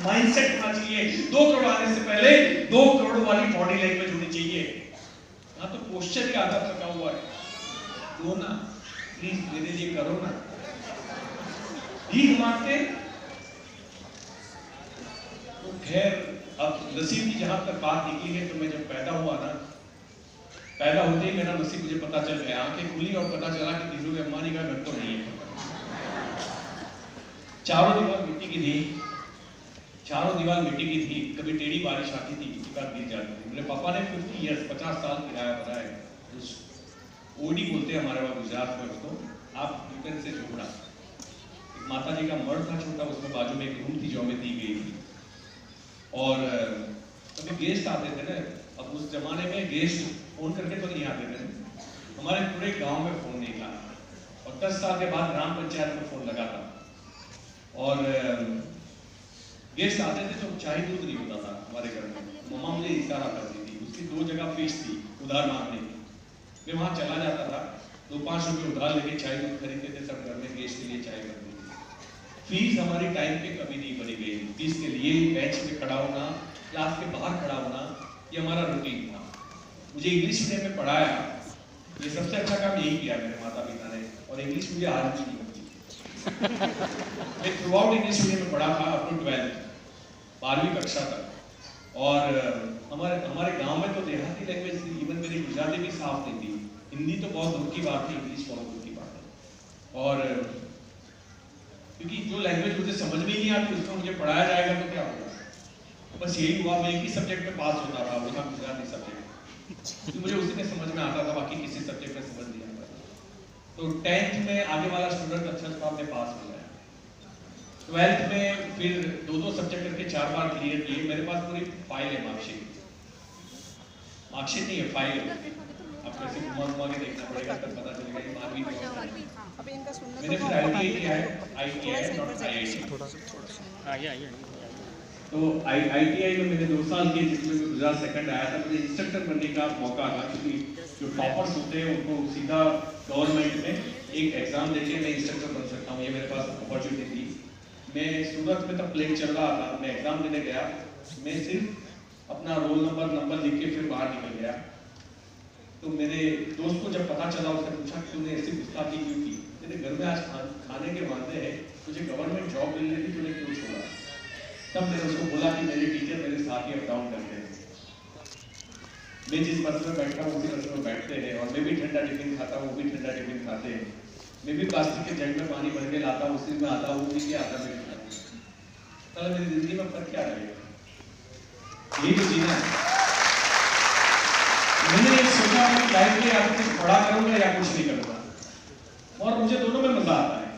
Mindset होना चाहिए। 2 करोड़ आने से पहले 2 करोड़ वाली बॉडी लैंग्वेज होनी चाहिए। यहाँ तो पोस्चर ही आधा थका हुआ है। दो ना प्लीज, मेरे लिए करो ना। भीख मांगते तो खैर, अब नसीब की जहां तक बात निकली है, तो मैं जब पैदा हुआ ना, पैदा होते ही मेरा नसीब मुझे पता चल गया। आंखें खुली और पता चला कि धीरू अम्बानी का घर तो नहीं है। चारों दीवार मिट्टी की थी, चारों दीवार मिट्टी की थी। कभी टेढ़ी बारिश आती थी, किसी बार गिर जाती थी। मेरे पापा ने 50 ईयर्स 50 साल किराया भरा है। ओडी बोलते हैं हमारे वहाँ गुजरात में उसको, आप यूक्रेन से झोपड़ा। एक माता जी का मर्द था छोटा, उसमें बाजू में एक रूम थी जो हमें दी गई थी। और कभी गेस्ट आते थे ना, अब उस जमाने में गेस्ट फोन करके तो नहीं आते थे, हमारे पूरे गांव में फोन नहीं था। और 10 साल के बाद ग्राम पंचायत में फोन लगा था। और गेस्ट आते थे तो चाय दूध नहीं होता था हमारे घर में। मम्मा मुझे इशारा करती थी, उसकी 2 जगह फीस थी उधार मांगने की। मैं वहाँ चला जाता था, 2-5 रुपये उधार लेके चाय दूध खरीदते थे, सब घर में गेस्ट के लिए चाय करती थी। फीस हमारी टाइम पे कभी नहीं भरी गई। फीस के लिए बेंच पे खड़ा होना, क्लास के बाहर खड़ा होना, ये हमारा रूटीन था। मुझे इंग्लिश मीडियम में पढ़ाया, ये सबसे अच्छा काम यही किया मेरे माता पिता ने। और इंग्लिश मुझे आज भी नहीं होती। मैं थ्रू आउट इंग्लिश मीडियम में पढ़ा था अप टू 12वीं कक्षा तक। और हमारे गांव में तो देहाती लैंग्वेज थी, इवन मेरी गुजराती भी साफ नहीं थी। हिंदी तो बहुत दूर की बात थी, इंग्लिश बहुत दूर की बात है। और क्योंकि जो लैंग्वेज मुझे समझ में ही नहीं आती, उसमें मुझे पढ़ाया जाएगा तो क्या होगा। बस यही हुआ, मैं एक ही सब्जेक्ट में पास होता रहा, वो था गुजराती सब्जेक्ट। तो मुझे उसी में समझ में आता था, बाकी किसी सब्जेक्ट में समझ नहीं आता था। तो 10th में आगे वाला स्टूडेंट अच्छा था, मैं पास हो गया। 12th में फिर 2-2 सब्जेक्ट करके 4 बार क्लियर किए। मेरे पास पूरी फाइल है, मार्कशीट नहीं है, फाइल है। आप कैसे घुमा के देखना पड़ेगा, तब पता चलेगा कि 12वीं मैंने फिर ITI किया है, ITI नॉट IIT। तो ITI में मैंने 2 साल किए, जिसमें मैं गुजरात सेकंड आया था। मुझे इंस्ट्रक्टर बनने का मौका था, क्योंकि जो टॉपर्स होते हैं उनको सीधा गवर्नमेंट में एक एग्जाम देके मैं इंस्ट्रक्टर बन सकता हूँ, ये मेरे पास अपॉर्चुनिटी थी। मैं सूरत में तब प्लेन चल रहा था, मैं एग्जाम देने गया। मैं सिर्फ अपना रोल नंबर लिख के फिर बाहर निकल गया। तो मेरे दोस्त को जब पता चला, उसने पूछा कि तूने ऐसी गुस्ताखी क्यों की? तेरे घर में आज खाने के वादे हैं, तुझे गवर्नमेंट जॉब मिल रही थी, तूने क्यों छोड़ा? तब मैंने उसको बोला कि मेरे टीचर मेरे साथ ही अप डाउन करते हैं। मैं जिस बस में बैठता हूँ उसी बस में बैठते हैं, और मैं भी ठंडा टिफिन खाता हूँ, वो भी ठंडा टिफिन खाते हैं। मैं भी प्लास्टिक के जग में पानी भर के लाता हूँ, उसी में आता हूँ, उसी के आता मैं खाता हूँ। तो मेरी जिंदगी में फर्क क्या रहेगा? यही तो जीना है। मैंने ये सोचा कि लाइफ में या तो कुछ बड़ा करूंगा या कुछ नहीं करूंगा, और मुझे दोनों में मजा आता है।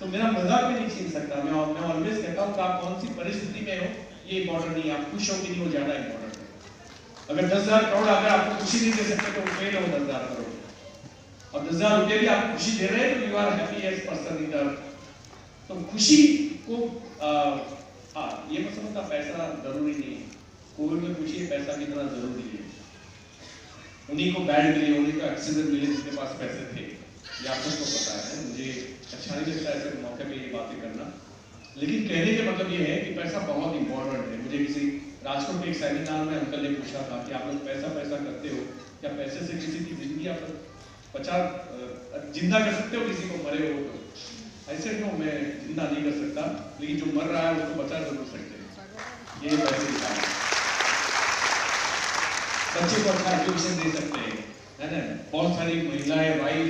तो मेरा मजा भी नहीं छीन सकता। मैं ऑलवेज कहता हूँ कि आप कौन सी परिस्थिति में हो ये इंपॉर्टेंट नहीं है, आप खुश हो कि नहीं हो ज्यादा इंपॉर्टेंट है। अगर 10,000 करोड़ अगर आपको खुशी नहीं दे सकते तो फेल हो 10,000 करोड़, और 10,000 रुपये भी आपको खुशी दे रहे हैं तो you are happiest person in the earth. तो खुशी को ये मत समझता पैसा जरूरी नहीं है। कोविड में पूछिए पैसा कितना जरूरी है। उन्हीं को बेड मिले, उन्हीं को ऑक्सीजन मिले जिसके पास पैसे थे, ये आप सबको पता है। मुझे अच्छा नहीं लगता ऐसे मौके पे ये बातें करना, लेकिन कहने का मतलब ये है कि पैसा बहुत इंपॉर्टेंट है। मुझे किसी राजकोट के एक सेमिनार में अंकल ने पूछा था कि आप लोग पैसा करते हो, क्या पैसे से किसी की जिंदगी आप जिंदा कर सकते हो, किसी को मरे हो तो? ऐसे क्यों, मैं जिंदा नहीं कर सकता, लेकिन जो मर रहा है उसको बचा जरूर सकते हैं। ये पैसे निकाल बच्चे को अच्छा एजुकेशन दे सकते हैं, है ना। बहुत सारी महिलाएं, वाइफ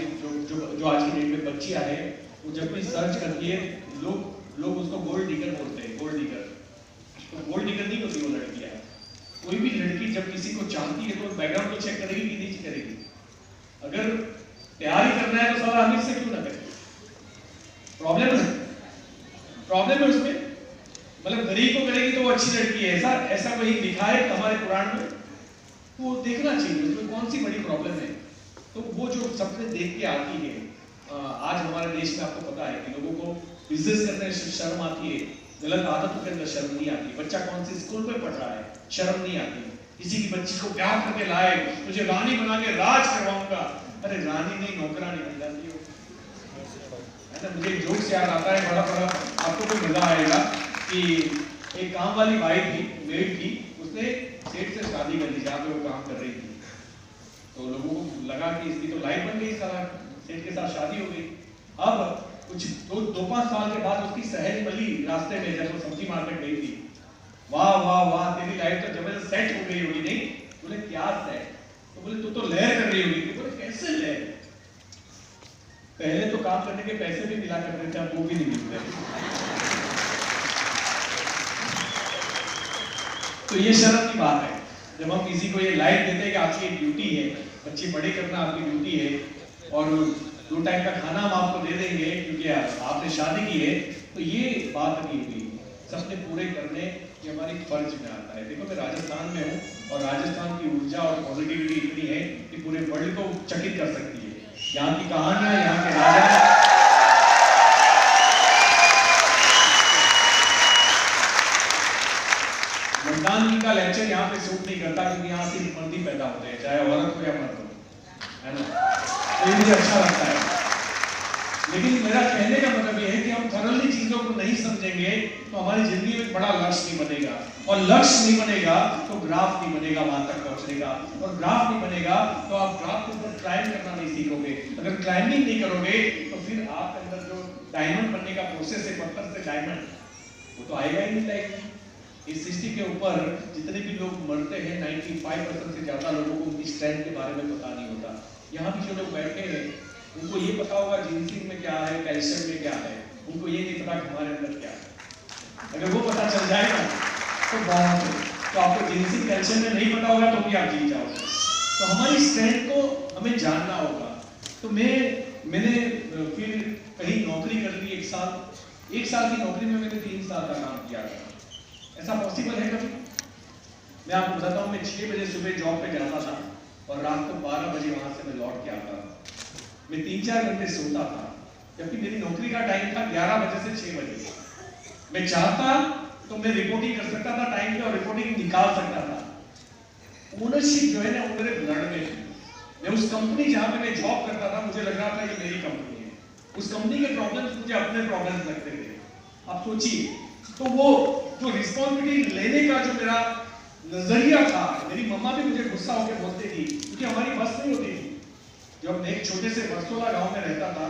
जो आज की डेट में बच्चियां हैं, वो जब भी सर्च करती है, लोग उसको गोल्ड डिगर बोलते हैं। गोल्ड डिगर तो गोल्ड डिगर नहीं होती वो लड़कियां। कोई भी लड़की जब किसी को चाहती है तो बैकग्राउंड को चेक करेगी कि नहीं करेगी। अगर तैयारी करना है तो साला अमीर से क्यों ना करे? प्रॉब्लम है उसमें, मतलब गरीब को करेगी तो वो अच्छी लड़की है, ऐसा वही लिखा है हमारे पुराण में। वो देखना चाहिए उसमें कौन सी बड़ी प्रॉब्लम है। तो वो जो सपने देख के आती है, आज हमारे देश में आपको पता है कि लोगों को बिजनेस करने से शर्म आती है, गलत आदतों के अंदर शर्म नहीं आती। बच्चा कौन सी स्कूल में पढ़ रहा है, शर्म नहीं आती। किसी की बच्ची को ब्याह करके लाए, तुझे रानी बना के राज करवाऊंगा। अरे रानी नहीं, नौकरानी बन जाती हो, है ना। मुझे एक जोक याद आता है, बड़ा आपको भी मजा आएगा कि एक काम वाली बाई थी, मेड थी, उसने सेठ से शादी कर ली जहाँ पे वो काम कर रही थी। तो लोगों को लगा कि इसकी तो लाइफ बन गई, सारा सेठ के साथ शादी हो गई। अब कुछ 2-5 साल के बाद उसकी सहेली मिली रास्ते में, जब वो सब्जी मार्केट गई थी। वाह वाह वाह, तेरी लाइफ तो जबरदस्त सेट हो गई होगी। नहीं बोले क्या सेट? तो बोले तू तो लहर कर रही होगी। बोले कैसे लहर? पहले तो काम करने के पैसे भी मिला करते थे, अब वो भी नहीं मिलते। तो ये शर्म की बात है जब हम किसी को ये लाइफ देते हैं कि आपकी एक ड्यूटी है, अच्छी पढ़ाई करना आपकी ड्यूटी है, और 2 टाइम का खाना हम आपको दे देंगे क्योंकि आपने शादी की है। तो ये बात नहीं हुई, सपने पूरे करने ये हमारी फर्ज में आता है। देखो मैं राजस्थान में हूँ और राजस्थान की ऊर्जा और पॉजिटिविटी इतनी है कि पूरे वर्ल्ड को चकित कर सकती है। यहाँ की कहानियां, यहाँ के राजा, मतदान का लेक्चर यहाँ पे सूट नहीं करता क्योंकि यहाँ सिर्फ मर्द ही पैदा होते हैं, चाहे औरत हो या मर्द हो, है ना? तो ये मुझे अच्छा लगता है। लेकिन मेरा कहने का मतलब ये है कि हम थॉरली चीजों को नहीं समझेंगे तो हमारी जिंदगी में बड़ा लक्ष्य नहीं बनेगा, और लक्ष्य नहीं बनेगा तो ग्राफ नहीं बनेगा वहां तक पहुंचने का, और ग्राफ नहीं बनेगा तो आप ग्राफ के ऊपर क्लाइंब करना नहीं सीखोगे। अगर क्लाइंबिंग नहीं करोगे तो फिर आपके अंदर जो डायमंड बनने का प्रोसेस है, पत्थर से डायमंड, वो तो आएगा ही नहीं लाइफ में। इस सृष्टि के ऊपर जितने भी लोग मरते हैं 95% से ज्यादा लोगों को उनकी स्ट्रेंथ के बारे में पता नहीं होता। यहाँ भी जो लोग बैठे हैं उनको ये पता होगा जिंसिंग में क्या है, कैल्शियम में क्या है, उनको ये नहीं पता कि हमारे अंदर क्या है। अगर वो पता चल जाएगा तो बहुत है। तो आपको जिंसिंग कैल्शियम में नहीं पता होगा तो भी आप जीत जाओगे। तो हमारी स्ट्रेंथ को हमें जानना होगा। तो मैंने फिर कहीं नौकरी कर ली 1 साल। 1 साल की नौकरी में मैंने 3 साल का काम किया था। ऐसा पॉसिबल है कभी? मैं आपको बताता हूँ, मैं 6 बजे सुबह जॉब पे जाता था और रात को 12 बजे वहां से मैं लौट के आता था। मैं 3-4 घंटे सोता था, जबकि मेरी नौकरी का टाइम था 11 बजे से 6 बजे। मैं चाहता तो मैं रिपोर्टिंग कर सकता था टाइम पे और रिपोर्टिंग निकाल सकता था। ओनरशिप जो है ना वो मेरे ब्लड में थी। मैं उस कंपनी जहां पे मैं जॉब करता था, मुझे लग रहा था ये मेरी कंपनी है। उस कंपनी के प्रॉब्लम्स मुझे अपने प्रॉब्लम्स लगते थे। आप सोचिए, तो वो जो रिस्पॉन्सिबिलिटी लेने का जो मेरा नजरिया था, मेरी मम्मा भी मुझे गुस्सा होकर बोलती थी क्योंकि हमारी बस नहीं होती थी। जब मैं एक छोटे से बरसोला गांव में रहता था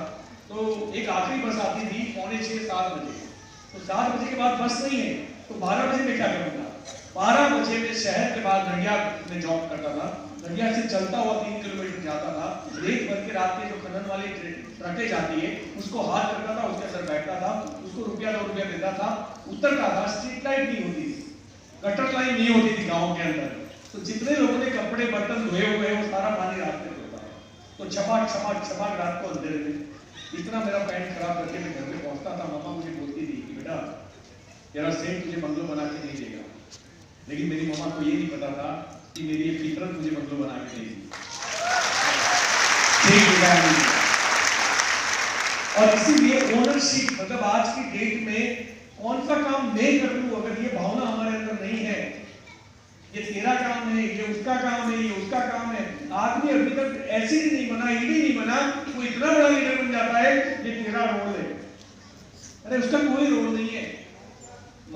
तो एक आखिरी बस आती थी 6:45-7 बजे। तो 7 बजे के बाद बस नहीं है तो 12 बजे में क्या करूँगा? 12 बजे में शहर के बाद नडियाद में जॉब करता था। नडियाद से चलता हुआ 3 किलोमीटर जाता था। रेत भर के रात में जो खनन वाली ट्रकें जाती है उसको हाथ करता था, उसके अंदर बैठता था, उसको ₹1-2 देता था, उतरता था। स्ट्रीट लाइट नहीं होती थी, गटर लाइन नहीं होती थी गाँव के अंदर। तो जितने लोगों ने कपड़े बर्तन धोए हुए वो सारा पानी रात में धोता है। तो छपाक छपाक छपाक रात को अंधेरे में इतना मेरा पैंट खराब करके मैं घर पे पहुंचता था। मम्मा मुझे बोलती थी कि बेटा तेरा सेठ तुझे बंगलो बना के नहीं देगा। लेकिन मेरी मम्मा को ये नहीं पता था कि मेरी ये फितरत मुझे बंगलो बना के देगी। और इसीलिए ओनरशिप, मतलब आज की डेट में कौन सा काम मैं कर लूं, अगर ये भावना हमारे अंदर नहीं है, ये तेरा काम है, ये उसका काम है, ये उसका काम है। आदमी अभी तक ऐसे ही नहीं बना, ईडी नहीं बना, वो इतना बड़ा लीडर बन जाता है ये तेरा रोल है। अरे उसका कोई रोल नहीं है।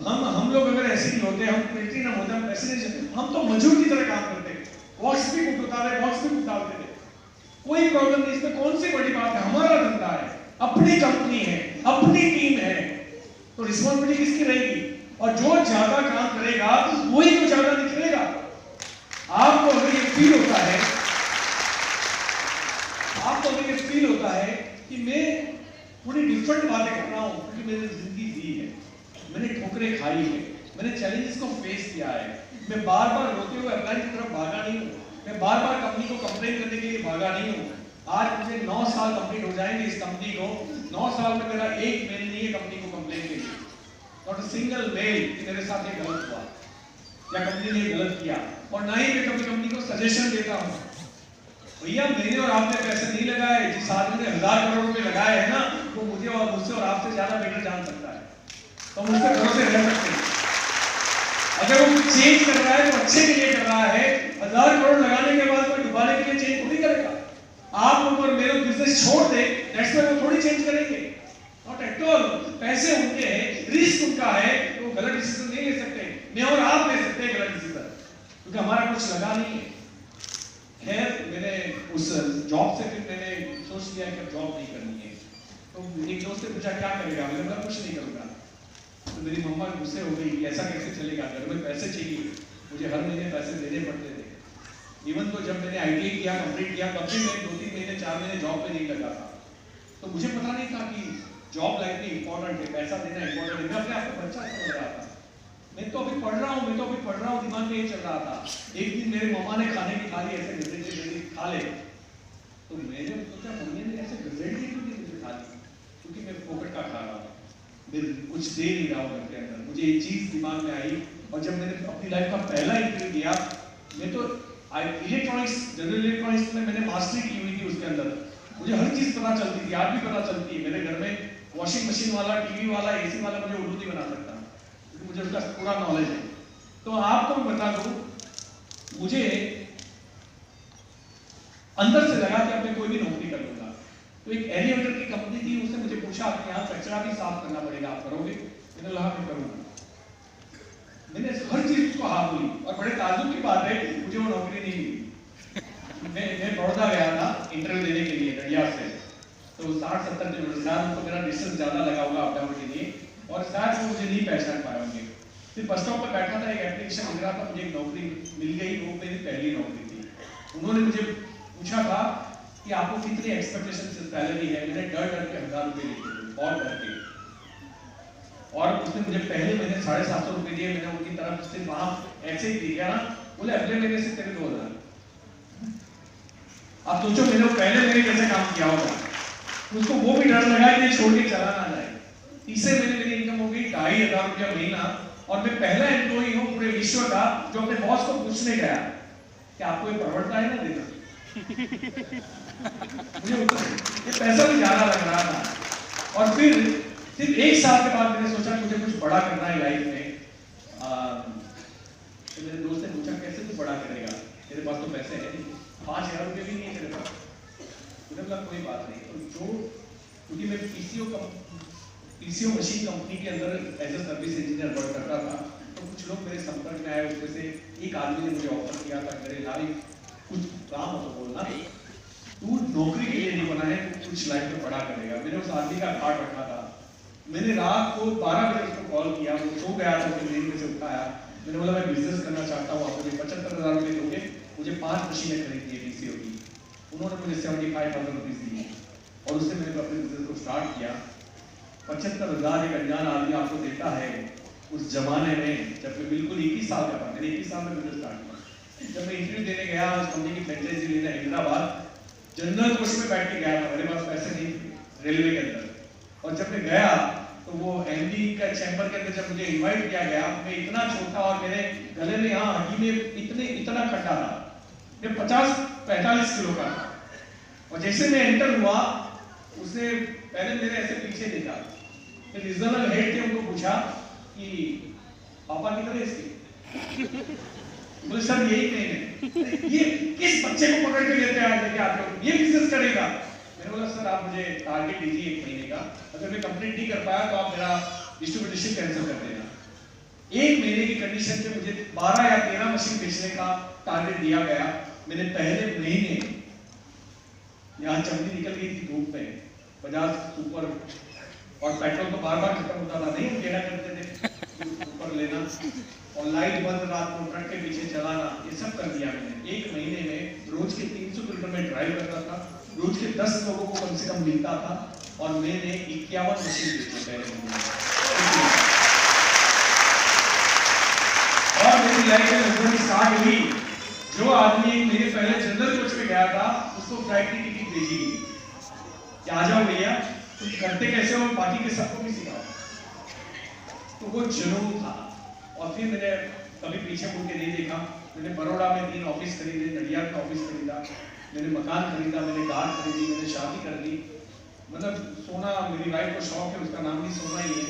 हम लोग अगर ऐसे नहीं होते, हम प्लेटिनम होते, हम ऐसे नहीं, हम तो मजदूर की तरह काम करते, बॉक्स भी उतारे, बॉक्स भी उतारते थे, कोई प्रॉब्लम नहीं। इसमें कौन सी बड़ी बात है? हमारा धंधा है, अपनी कंपनी है, अपनी टीम है, तो रिस्पॉन्सिबिलिटी किसकी रहेगी? और जो ज्यादा काम करेगा वही तो ज्यादा निकलेगा। आपको अगर ये फील होता है, आपको अगर ये फील होता है कि मैं थोड़ी डिफरेंट बातें कर रहा हूं क्योंकि मैंने जिंदगी जी है, मैंने ठोकरें खाई है, मैंने चैलेंजेस को फेस किया है, मैं बार बार रोते हुए अप्लाई की तरफ भागा नहीं हूं, मैं बार बार कंपनी को कंप्लेन करने के लिए भागा नहीं हूं। आज मुझे 9 साल कंप्लीट हो जाएंगे इस कंपनी को। 9 साल में मेरा एक मेल नहीं है कंपनी को कंप्लेन के लिए, नॉट अ सिंगल मेल कि मेरे साथ ये गलत हुआ या कंपनी ने गलत किया। और ना ही मैं कभी कंपनी को सजेशन देता हूं, भैया मैंने और आपने पैसे नहीं लगाए, जिस आदमी ने 1000 करोड़ रुपए लगाए हैं ना वो मुझे और मुझसे और आपसे ज्यादा बेटर जान सकता है, तो हम उसके भरोसे रह सकते हैं। अगर वो चेंज कर रहा है तो अच्छे के लिए कर रहा है। 1000 करोड़ लगाने के बाद कोई डुबाने के लिए चेंज थोड़ी करेगा। आप ऊपर मेरा बिजनेस छोड़ दे, दैट्स व्हाई वो थोड़ी चेंज करेंगे, नॉट एट ऑल। पैसे उनके हैं, रिस्क उनका है, तो वो गलत डिसीजन नहीं ले सकते। क्योंकि हमारा कुछ लगा नहीं है। खैर मैंने उस जॉब से फिर मैंने सोच लिया कि अब जॉब नहीं करनी है। तो एक दोस्त ने पूछा क्या करेगा, मैंने बोला कुछ नहीं करूँगा। तो मेरी मम्मा गुस्से हो गई, ऐसा कैसे चलेगा, घर में पैसे चाहिए, मुझे हर महीने पैसे देने पड़ते थे। इवन तो जब मैंने ITI किया, कंप्लीट किया, तब भी मैं 2-3 महीने 4 महीने जॉब पे नहीं लगा था। तो मुझे पता नहीं था कि जॉब लाइफ में इंपॉर्टेंट है, पैसा देना इंपॉर्टेंट है। मैं अपने आप को बच्चा समझ रहा था, मैं तो अभी पढ़ रहा हूँ, दिमाग में ये चल रहा था। एक दिन मेरे मम्मा ने खाने की थाली ऐसे गजरेट खा ले, तो मैंने सोचा मम्मी ने ऐसे गजरेट दी क्यों मुझे थाली, क्योंकि मैं फोकट का खा रहा था, मैं कुछ दे नहीं रहा हूँ घर के अंदर। मुझे एक चीज दिमाग में आई, और जब मैंने अपनी लाइफ का पहला इंटरव्यू दिया, मैं तो इलेक्ट्रॉनिक्स, जनरल इलेक्ट्रॉनिक्स में मैंने मास्टरी की हुई थी, उसके अंदर मुझे हर चीज पता चलती थी, आज भी पता चलती है। मेरे घर में वॉशिंग मशीन वाला, टीवी वाला, AC वाला मुझे उल्लू नहीं बना सकता, क्योंकि मुझे उसका पूरा नॉलेज है। तो आपको मैं बता दूं, मुझे अंदर से लगा कि अब मैं कोई भी नौकरी कर लूंगा। तो एक एलिवेटर की कंपनी थी, उसने मुझे पूछा आपके यहाँ कचरा भी साफ करना पड़ेगा, आप करोगे? मैंने कहा मैं करूंगा। मैंने हर चीज उसको हाँ बोली, और बड़े ताज्जुब की बात है, मुझे वो नौकरी नहीं मिली। मैं बड़ौदा गया था इंटरव्यू देने के लिए नडियाद से, तो 60-70 किलोमीटर, तो मेरा डिस्टेंस ज्यादा लगा होगा अप डाउन के लिए, और शायद वो मुझे नहीं पहचान पाए होंगे। फिर बस स्टॉप पर बैठा था, एक एप्लीकेशन मिल रहा था, मुझे एक नौकरी मिल गई, वो मेरी पहली नौकरी थी। उन्होंने मुझे पूछा था कि आपको कितनी एक्सपेक्टेशन से सैलरी है। मैंने डर के 1000 रुपये लिखे थे, बहुत डर के, और उसने मुझे पहले महीने 750 रुपये दिए। मैंने उनकी तरफ से वहां ऐसे ही दिया ना, बोले अगले महीने से तेरे 2000। आप सोचो मैंने पहले महीने कैसे काम किया होगा, उसको वो भी डर लगा कि छोड़ के चला ना जाए। तीसरे महीने मेरी इनकम हो गई 2500 रुपया महीना, और मैं पहला एम्प्लॉई हूँ पूरे विश्व का जो अपने बॉस को पूछने गया कि आपको ये प्रवर्ता है ना देना। मुझे ये पैसा भी ज्यादा लग रहा था। और फिर सिर्फ 1 साल के बाद मैंने सोचा मुझे कुछ बड़ा करना है लाइफ में। तो मेरे दोस्त ने पूछा कैसे तू बड़ा करेगा, तेरे पास तो पैसे है नहीं, 5000 रुपये भी नहीं है तेरे पास। मुझे लगा कोई बात नहीं। तो जो, क्योंकि मैं PCO मशीन कंपनी के अंदर as a service engineer work करता था, तो कुछ लोग मेरे संपर्क में आए। उसमें से एक आदमी ने मुझे ऑफर किया था, मेरे लारी कुछ काम हो तो बोलना, तू नौकरी के लिए नहीं बना है, तू कुछ लाइफ में बड़ा करेगा। मैंने उस आदमी का कार्ड रखा था, मैंने रात को 12 बजे उसको कॉल किया, वो सो गया था, फिर नींद में से उठाया। मैंने बोला मैं बिजनेस करना चाहता हूँ, आपको 75,000 रुपये दोगे, मुझे 5 मशीनें खरीदनी है PCO की। उन्होंने मुझे 75,000 रुपीज दिए, और उससे मैंने अपने बिजनेस को स्टार्ट किया। 75,000 एक अनजान आदमी आपको देता है उस जमाने में, जब मैं बिल्कुल 21 साल का था। मैंने 21 साल में बिजनेस स्टार्ट किया। जब मैं इंटरव्यू देने गया उस कंपनी की फ्रेंचाइजी लेने हैदराबाद, जनरल कोच में बैठ के गया था, मेरे पास पैसे नहीं थे रेलवे के अंदर। और जब मैं गया तो वो MD का चैम्बर के अंदर जब मुझे इनवाइट किया गया, मैं इतना छोटा और मेरे गले में यहाँ हड्डी में इतना खट्टा था, मैं 50-45 किलो का था। और जैसे मैं एंटर हुआ, उसने पहले मेरे ऐसे पीछे देखा, फिर रीजनल हेड थे, उनको पूछा कि पापा किधर है इसके? बोले सर यही नहीं है। ये किस बच्चे को पकड़ के लेते आते हो, ये बिजनेस करेगा? मैंने बोला सर आप मुझे टारगेट दीजिए 1 महीने का, अगर मैं कंप्लीट नहीं कर पाया तो आप मेरा डिस्ट्रीब्यूशन कैंसिल कर देना। 1 महीने की कंडीशन पे मुझे 12 या 13 मशीन बेचने का टारगेट दिया गया। मैंने पहले महीने, यहाँ चमड़ी निकल गई थी धूप में, बजाज सुपर, और पेट्रोल तो बार-बार खत्म होता था, नहीं हम लेना करते थे सुपर लेना, और लाइट बंद, रात को ट्रक के पीछे चलाना, ये सब कर दिया मैंने। 1 महीने में रोज के 300 किलोमीटर में ड्राइव करता था, रोज के 10 लोगों को कम से कम मिलता था, और मैंने 51 मशीन बेची पहले महीने। और मेरी लाइफ में लगभग स्टार्ट हुई। जो आदमी मेरे पहले जनरल कोच में गया था, उसको फ्लाइट की टिकट भेजी गई कि आ जाओ भैया, तुम करते कैसे हो, बाकी के सबको भी सिखाओ। तो वो जुनून था। और फिर मैंने कभी पीछे मुड़ के नहीं देखा। मैंने बड़ौदा में 3 ऑफिस खरीदे, नडियाद में ऑफिस खरीदा, मैंने मकान खरीदा, मैंने कार खरीदी, मैंने शादी कर ली। मतलब सोना, मेरी वाइफ को शौक है, उसका नाम भी सोना ही है।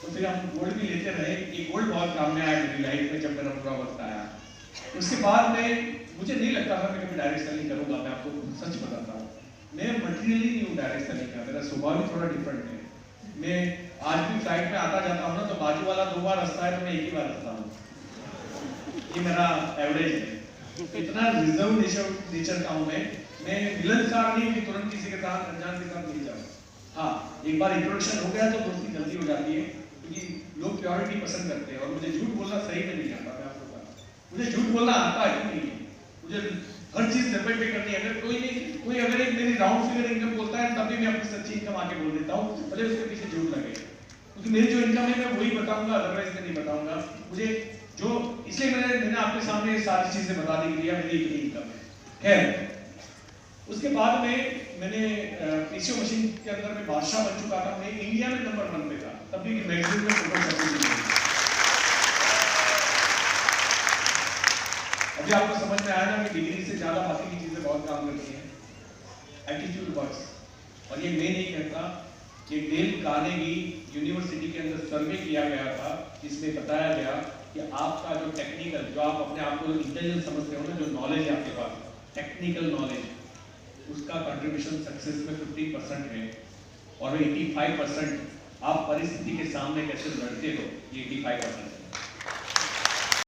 तो फिर हम गोल्ड भी लेते रहे। ये गोल्ड बहुत काम में आया मेरी लाइफ में जब मेरा पूरा वक्त आया। उसके बाद में मुझे नहीं लगता था मैं कभी डायरेक्ट सेलिंग करूंगा। मैं आपको सच बताता हूँ, मैं मटेरियली नहीं हूँ डायरेक्ट सेलिंग का, मेरा स्वभाव भी थोड़ा डिफरेंट है। मैं आज भी फ्लाइट में आता जाता हूँ ना, तो बाजू वाला 2 बार हंसता है तो मैं 1 ही बार हंसता हूँ। ये मेरा एवरेज है। इतना रिजर्व नेचर का हूँ मैं मिलनसार नहीं कि तुरंत किसी के साथ अनजान के साथ मिल जाऊँ। हाँ, एक बार इंट्रोडक्शन हो गया तो दोस्ती जल्दी हो जाती है, क्योंकि लोग प्योरिटी पसंद करते हैं। और मुझे झूठ बोलना सही में नहीं आता, मैं आपको बताऊं, मुझे झूठ बोलना आता है नहीं है, मुझे हर चीज डिपेंड करनी है। अगर कोई अगर एक मेरी राउंड फिगर इनकम बोलता है तब भी मैं अपनी सच्ची इनकम आके बोल देता हूँ, भले उसके पीछे झूठ लगे, क्योंकि मेरी जो इनकम है मैं वही बताऊंगा, अदरवाइज मैं नहीं बताऊंगा। मुझे जो इसलिए मैंने आपके सामने सारी चीजें बता दी कि मेरी इतनी इनकम है। खैर, उसके बाद में मैंने पीसीओ मशीन के अंदर में बादशाह बन चुका था, मैं इंडिया में नंबर 1 पे था, तब भी मैगजीन में फोटो छपी थी। अभी आपको समझ में आया ना कि डिग्री से ज्यादा बाकी की चीजें बहुत काम करती हैं। Attitude works. और ये मैं नहीं कहता, ये डेल कार्नेगी यूनिवर्सिटी के अंदर सर्वे किया गया था, जिसमें बताया गया कि आपका जो टेक्निकल, जो आप अपने आप को इंटेलिजेंट समझते हो ना, जो नॉलेज है आपके पास, टेक्निकल नॉलेज, उसका कंट्रीब्यूशन सक्सेस में 50% है। और 85% आप परिस्थिति के सामने कैसे लड़ते हो, ये 85% है।